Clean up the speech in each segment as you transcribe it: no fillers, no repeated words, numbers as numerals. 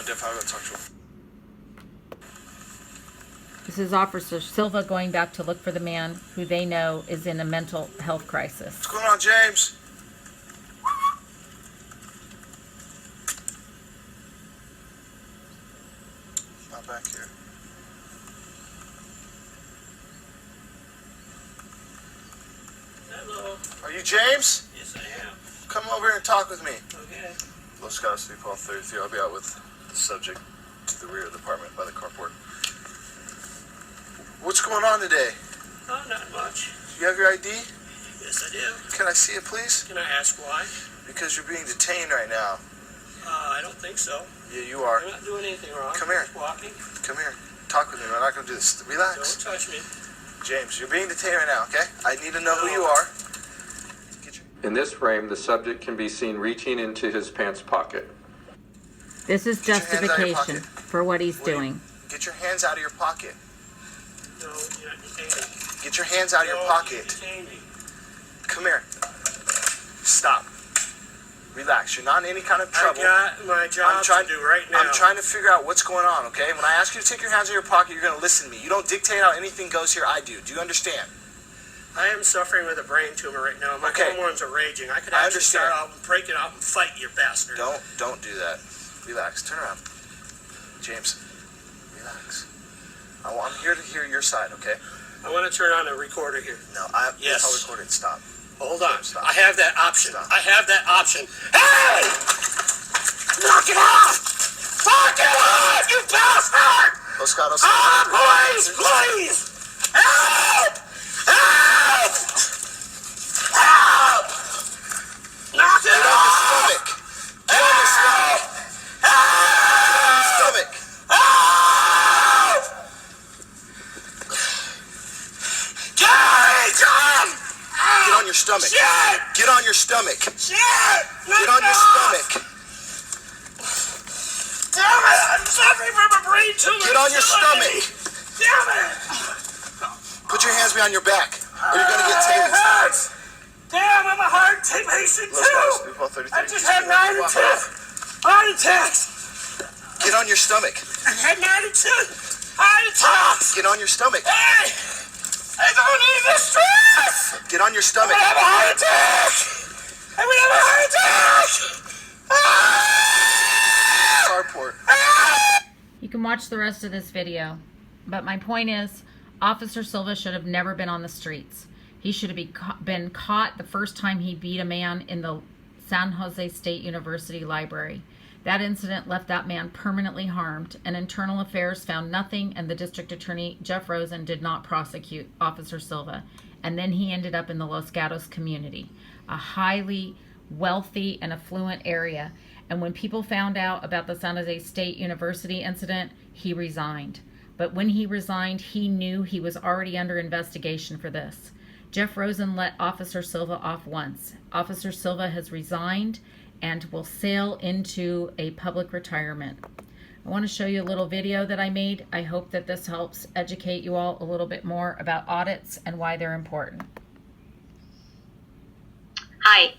Def, I gotta talk to him. This is Officer Silva going back to look for the man who they know is in a mental health crisis. What's going on, James? Not back here. Hello. Are you James? Yes, I am. Come over here and talk with me. Okay. Los Gatos, 333. I'll be out with the subject to the rear of the apartment by the carport. What's going on today? Oh, not much. You have your ID? Yes, I do. Can I see it, please? Can I ask why? Because you're being detained right now. I don't think so. Yeah, you are. I'm not doing anything wrong. Come here. I'm just walking. Come here. Talk with me. I'm not going to do this. Relax. Don't touch me. James, you're being detained right now, okay? I need to know who you are. In this frame, the subject can be seen reaching into his pants pocket. This is Get your hands out of your justification pocket. for what he's doing. Get your hands out of your pocket. No, you're not detaining me. Get your hands out of your pocket. You detain me. Come here. Stop. Relax. You're not in any kind of trouble. I got my job to do right now. I'm trying to figure out what's going on, okay? When I ask you to take your hands out of your pocket, you're going to listen to me. You don't dictate how anything goes here. I do. Do you understand? I am suffering with a brain tumor right now. My Okay. hormones are raging. I could I actually understand. start out and break it out and fight you bastard. Don't do that. Relax. Turn around. James, relax. I'm here to hear your side, okay? I want to turn on a recorder here. No, Yes. I'll record it. Stop. Hold on. Stop. I have that option. Stop. I have that option. Hey! Knock it off! Knock it off, you bastard! Los Gatos. Please, please! Help! Help! Help! Knock it Get on your off! stomach. Get on your stomach. Help! Stomach. Help! Gary, John! Get on your stomach. Shit! Get on your stomach. Shit! Get on your stomach. Damn it! I'm suffering from a brain tumor. Get on your stomach. Damn it! Put your hands behind your back, or you're gonna get It tased. hurts! Damn, I'm a heart patient Los Gatos, too! 333. I just had 9 and 10 heart attacks! Get on your stomach. I had 9 and 10 heart attacks! Get on your stomach. Hey! I don't need this stress! Get on your I'm stomach. gonna have a heart attack! I'm gonna have a heart attack! Carport. You can watch the rest of this video, but my point is, Officer Silva should have never been on the streets. He should have been caught the first time he beat a man in the San Jose State University library. That incident left that man permanently harmed, and Internal Affairs found nothing, and the District Attorney, Jeff Rosen, did not prosecute Officer Silva. And then he ended up in the Los Gatos community, a highly wealthy and affluent area. And when people found out about the San Jose State University incident, he resigned. But when he resigned, he knew he was already under investigation for this. Jeff Rosen let Officer Silva off once. Officer Silva has resigned and will sail into a public retirement. I want to show you a little video that I made. I hope that this helps educate you all a little bit more about audits and why they're important. Hi,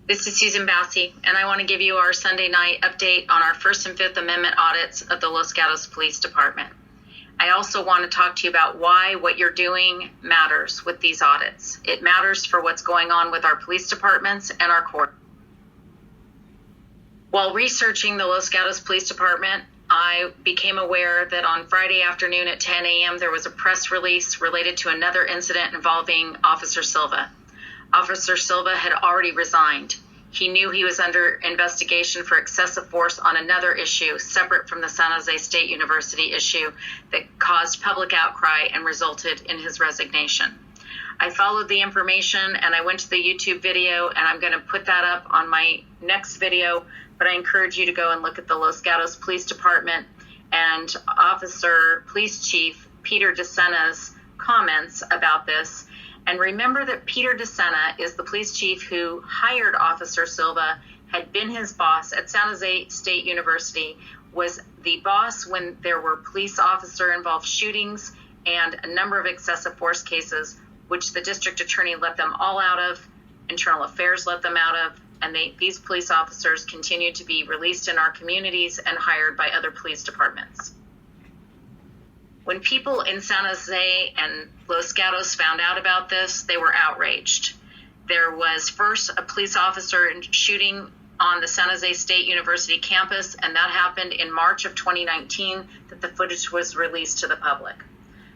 this is Susan Bassi, and I want to give you our Sunday night update on our First and Fifth Amendment audits of the Los Gatos Police Department. I also want to talk to you about why what you're doing matters with these audits. It matters for what's going on with our police departments and our court. While researching the Los Gatos Police Department, I became aware that on Friday afternoon at 10 a.m. there was a press release related to another incident involving Officer Silva. Officer Silva had already resigned. He knew he was under investigation for excessive force on another issue separate from the San Jose State University issue that caused public outcry and resulted in his resignation. I followed the information and I went to the YouTube video, and I'm going to put that up on my next video, but I encourage you to go and look at the Los Gatos Police Department and Police Chief Peter Decena's comments about this. And remember that Peter Decena is the police chief who hired Officer Silva, had been his boss at San Jose State University, was the boss when there were police officer involved shootings and a number of excessive force cases, which the district attorney let them all out of, Internal Affairs let them out of, and these police officers continue to be released in our communities and hired by other police departments. When people in San Jose and Los Gatos found out about this, they were outraged. There was first a police officer shooting on the San Jose State University campus, and that happened in March of 2019, that the footage was released to the public.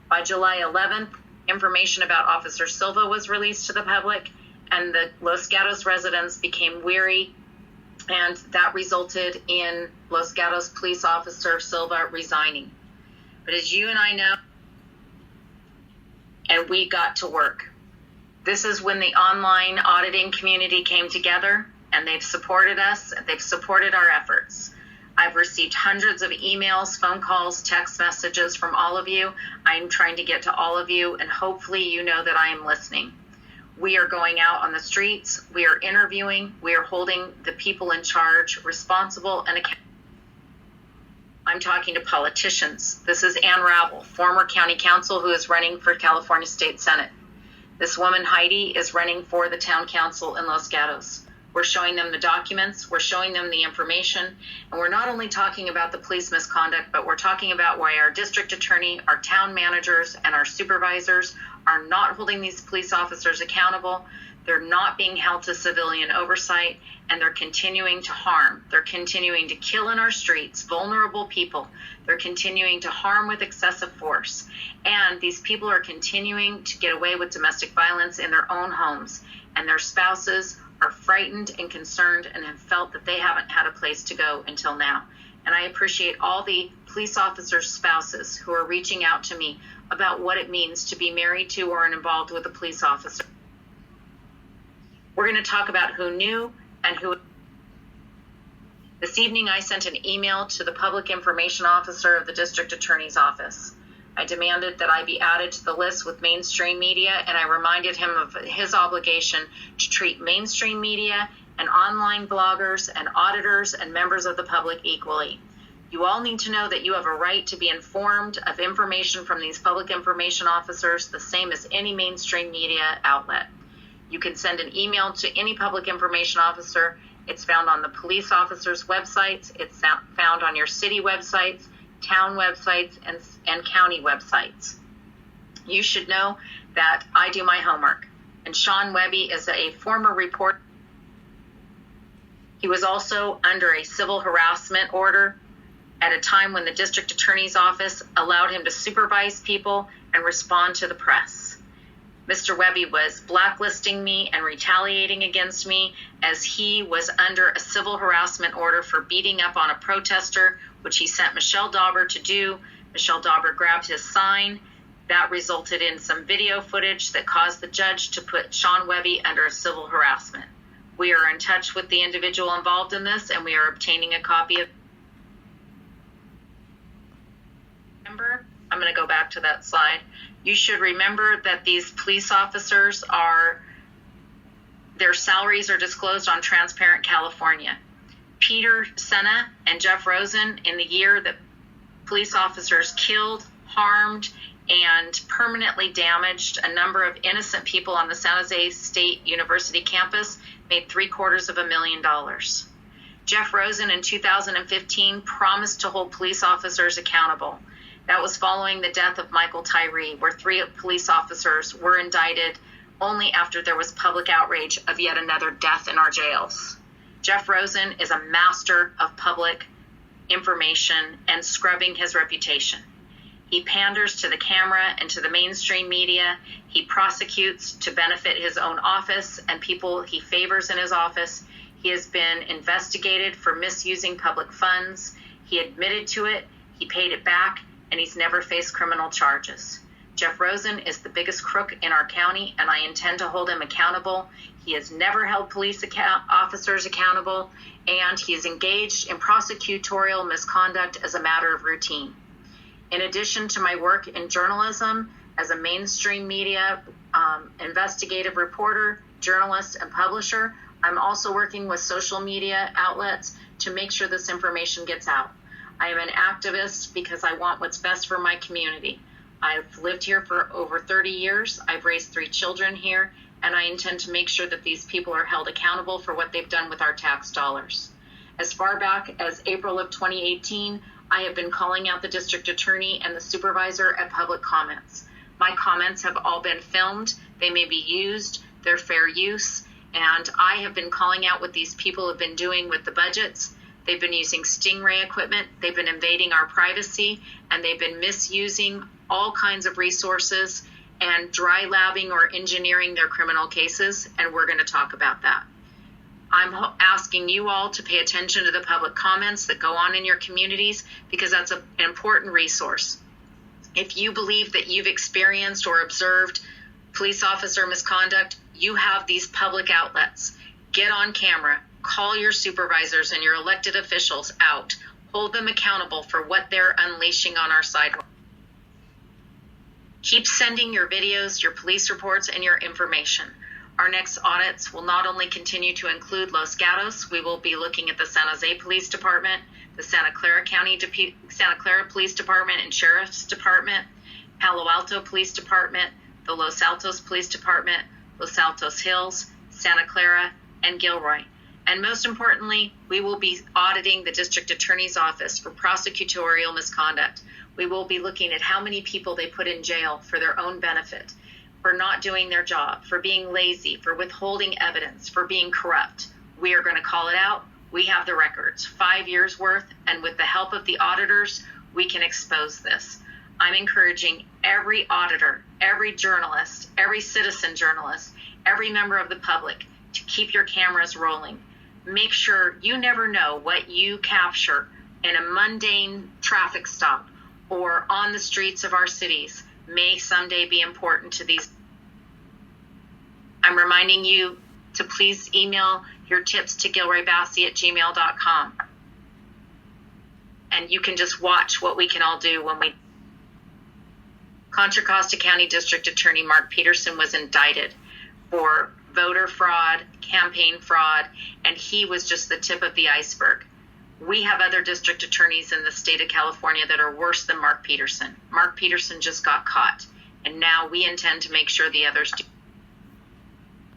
By July 11th, information about Officer Silva was released to the public, and the Los Gatos residents became weary, and that resulted in Los Gatos police officer Silva resigning. But as you and I know, and we got to work. This is when the online auditing community came together, and they've supported us, they've supported our efforts. I've received hundreds of emails, phone calls, text messages from all of you. I'm trying to get to all of you, and hopefully you know that I am listening. We are going out on the streets, we are interviewing, we are holding the people in charge responsible and accountable. I'm talking to politicians. This is Ann Ravel, former county council who is running for California State Senate. This woman, Heidi, is running for the town council in Los Gatos. We're showing them the documents, we're showing them the information, and we're not only talking about the police misconduct, but we're talking about why our district attorney, our town managers, and our supervisors are not holding these police officers accountable. They're not being held to civilian oversight, and they're continuing to harm. They're continuing to kill in our streets vulnerable people. They're continuing to harm with excessive force. And these people are continuing to get away with domestic violence in their own homes, and their spouses are frightened and concerned and have felt that they haven't had a place to go until now. And I appreciate all the police officers' spouses who are reaching out to me about what it means to be married to or involved with a police officer. We're going to talk about who knew and who. This evening, I sent an email to the public information officer of the district attorney's office. I demanded that I be added to the list with mainstream media, and I reminded him of his obligation to treat mainstream media and online bloggers and auditors and members of the public equally. You all need to know that you have a right to be informed of information from these public information officers, the same as any mainstream media outlet. You can send an email to any public information officer. It's found on the police officers' websites. It's found on your city websites, town websites, and county websites. You should know that I do my homework. And Sean Webby is a former reporter. He was also under a civil harassment order at a time when the district attorney's office allowed him to supervise people and respond to the press. Mr. Webby was blacklisting me and retaliating against me as he was under a civil harassment order for beating up on a protester, which he sent Michelle Dauber to do. Michelle Dauber grabbed his sign. That resulted in some video footage that caused the judge to put Sean Webby under a civil harassment. We are in touch with the individual involved in this, and we are obtaining a copy of. Remember, I'm going to go back to that slide. You should remember that these police officers their salaries are disclosed on Transparent California. Peter Decena and Jeff Rosen, in the year that police officers killed, harmed, and permanently damaged a number of innocent people on the San Jose State University campus, made $750,000. Jeff Rosen in 2015 promised to hold police officers accountable. That was following the death of Michael Tyree, where 3 police officers were indicted only after there was public outrage of yet another death in our jails. Jeff Rosen is a master of public information and scrubbing his reputation. He panders to the camera and to the mainstream media. He prosecutes to benefit his own office and people he favors in his office. He has been investigated for misusing public funds. He admitted to it, he paid it back, and he's never faced criminal charges. Jeff Rosen is the biggest crook in our county, and I intend to hold him accountable. He has never held police officers accountable, and he is engaged in prosecutorial misconduct as a matter of routine. In addition to my work in journalism as a mainstream media investigative reporter, journalist, and publisher, I'm also working with social media outlets to make sure this information gets out. I am an activist because I want what's best for my community. I've lived here for over 30 years. I've raised 3 children here, and I intend to make sure that these people are held accountable for what they've done with our tax dollars. As far back as April of 2018, I have been calling out the district attorney and the supervisor at public comments. My comments have all been filmed. They may be used. They're fair use. And I have been calling out what these people have been doing with the budgets. They've been using Stingray equipment. They've been invading our privacy, and they've been misusing all kinds of resources and dry labbing or engineering their criminal cases. And we're going to talk about that. I'm asking you all to pay attention to the public comments that go on in your communities, because that's an important resource. If you believe that you've experienced or observed police officer misconduct, you have these public outlets. Get on camera, call your supervisors and your elected officials out, hold them accountable for what they're unleashing on our sidewalk. Keep sending your videos, your police reports, and your information. Our next audits will not only continue to include Los Gatos, we will be looking at the San Jose Police Department, the Santa Clara Police Department and Sheriff's Department, Palo Alto Police Department, the Los Altos Police Department, Los Altos Hills, Santa Clara, and Gilroy. And most importantly, we will be auditing the District Attorney's Office for prosecutorial misconduct. We will be looking at how many people they put in jail for their own benefit, for not doing their job, for being lazy, for withholding evidence, for being corrupt. We are going to call it out. We have the records, 5 years worth, and with the help of the auditors, we can expose this. I'm encouraging every auditor, every journalist, every citizen journalist, every member of the public to keep your cameras rolling. Make sure you never know what you capture in a mundane traffic stop or on the streets of our cities may someday be important to these. I'm reminding you to please email your tips to GiloyBassi@gmail.com. And you can just watch what we can all do when we. Contra Costa County District Attorney Mark Peterson was indicted for voter fraud, campaign fraud, and he was just the tip of the iceberg. We have other district attorneys in the state of California that are worse than Mark Peterson. Mark Peterson just got caught, and now we intend to make sure the others do.